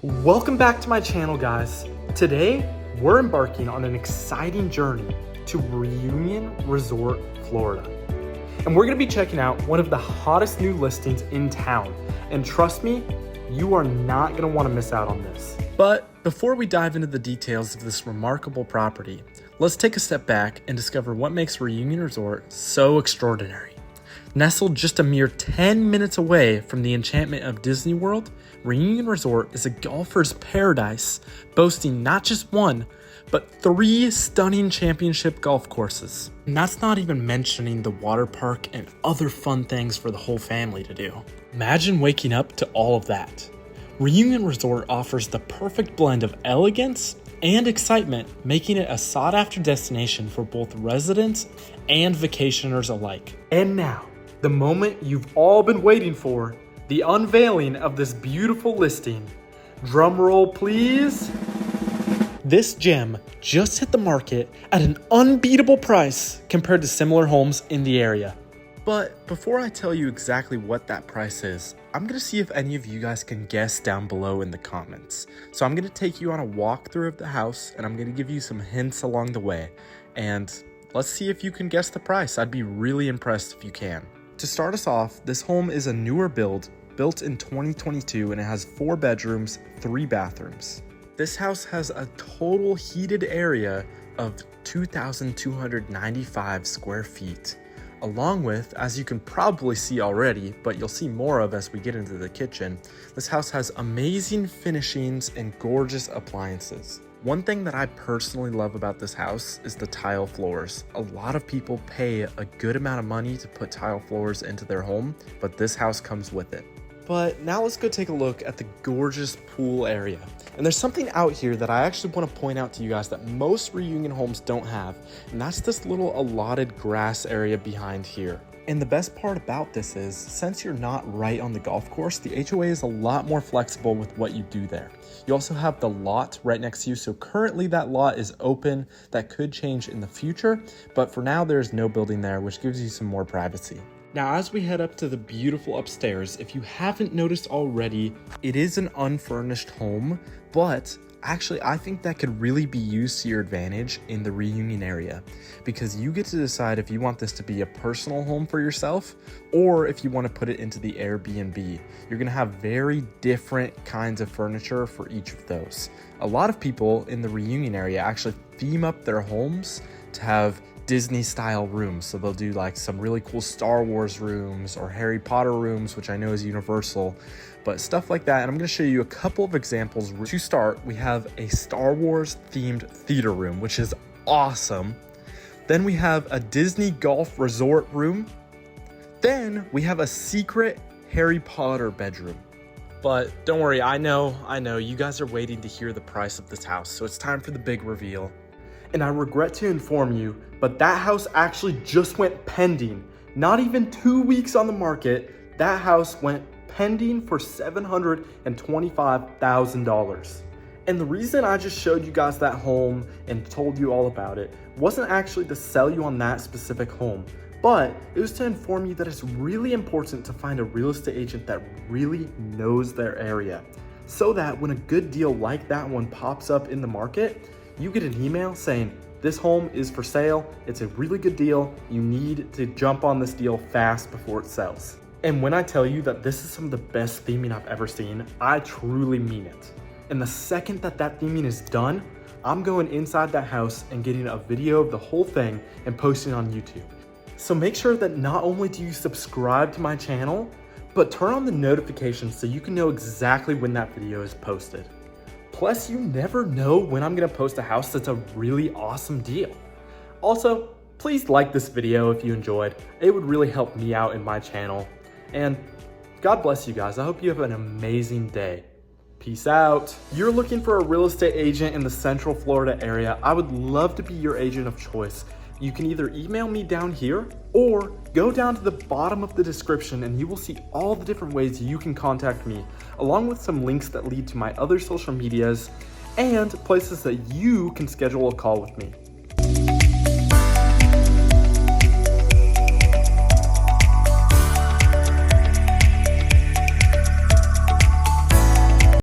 Welcome back to my channel, guys. Today, we're embarking on an exciting journey to Reunion Resort, Florida. And we're gonna be checking out one of the hottest new listings in town. And trust me, you are not gonna wanna miss out on this. But before we dive into the details of this remarkable property, let's take a step back and discover what makes Reunion Resort so extraordinary. Nestled just a mere 10 minutes away from the enchantment of Disney World, Reunion Resort is a golfer's paradise, boasting not just one, but 3 stunning championship golf courses. And that's not even mentioning the water park and other fun things for the whole family to do. Imagine waking up to all of that. Reunion Resort offers the perfect blend of elegance and excitement, making it a sought-after destination for both residents and vacationers alike. And now, the moment you've all been waiting for, the unveiling of this beautiful listing. Drum roll, please. This gem just hit the market at an unbeatable price compared to similar homes in the area. But before I tell you exactly what that price is, I'm gonna see if any of you guys can guess down below in the comments. So I'm gonna take you on a walkthrough of the house and I'm gonna give you some hints along the way. And let's see if you can guess the price. I'd be really impressed if you can. To start us off, this home is a newer build, built in 2022, and it has 4 bedrooms, 3 bathrooms. This house has a total heated area of 2,295 square feet, along with, as you can probably see already, but you'll see more of as we get into the kitchen, this house has amazing finishings and gorgeous appliances. One thing that I personally love about this house is the tile floors. A lot of people pay a good amount of money to put tile floors into their home, but this house comes with it. But now let's go take a look at the gorgeous pool area. And there's something out here that I actually want to point out to you guys that most Reunion homes don't have, and that's this little allotted grass area behind here. And the best part about this is, since you're not right on the golf course, the HOA is a lot more flexible with what you do there. You also have the lot right next to you, so currently that lot is open. That could change in the future, but for now there's no building there, which gives you some more privacy. Now, as we head up to the beautiful upstairs, if you haven't noticed already, it is an unfurnished home, but actually, I think that could really be used to your advantage in the Reunion area, because you get to decide if you want this to be a personal home for yourself or if you want to put it into the Airbnb. You're going to have very different kinds of furniture for each of those. A lot of people in the Reunion area actually theme up their homes to have Disney style rooms. So they'll do like some really cool Star Wars rooms or Harry Potter rooms, which I know is universal, but stuff like that. And I'm going to show you a couple of examples. To start, we have a Star Wars themed theater room, which is awesome. Then we have a Disney golf resort room. Then we have a secret Harry Potter bedroom. But don't worry, I know you guys are waiting to hear the price of this house, so it's time for the big reveal. And I regret to inform you, but that house actually just went pending. Not even 2 weeks on the market, that house went pending for $725,000. And the reason I just showed you guys that home and told you all about it wasn't actually to sell you on that specific home, but it was to inform you that it's really important to find a real estate agent that really knows their area, so that when a good deal like that one pops up in the market, you get an email saying, this home is for sale, it's a really good deal, you need to jump on this deal fast before it sells. And when I tell you that this is some of the best theming I've ever seen, I truly mean it. And the second that theming is done, I'm going inside that house and getting a video of the whole thing and posting it on YouTube. So make sure that not only do you subscribe to my channel, but turn on the notifications so you can know exactly when that video is posted. Plus, you never know when I'm gonna post a house that's a really awesome deal. Also, please like this video if you enjoyed. It would really help me out in my channel. And God bless you guys. I hope you have an amazing day. Peace out. You're looking for a real estate agent in the Central Florida area. I would love to be your agent of choice. You can either email me down here or go down to the bottom of the description and you will see all the different ways you can contact me, along with some links that lead to my other social medias and places that you can schedule a call with me.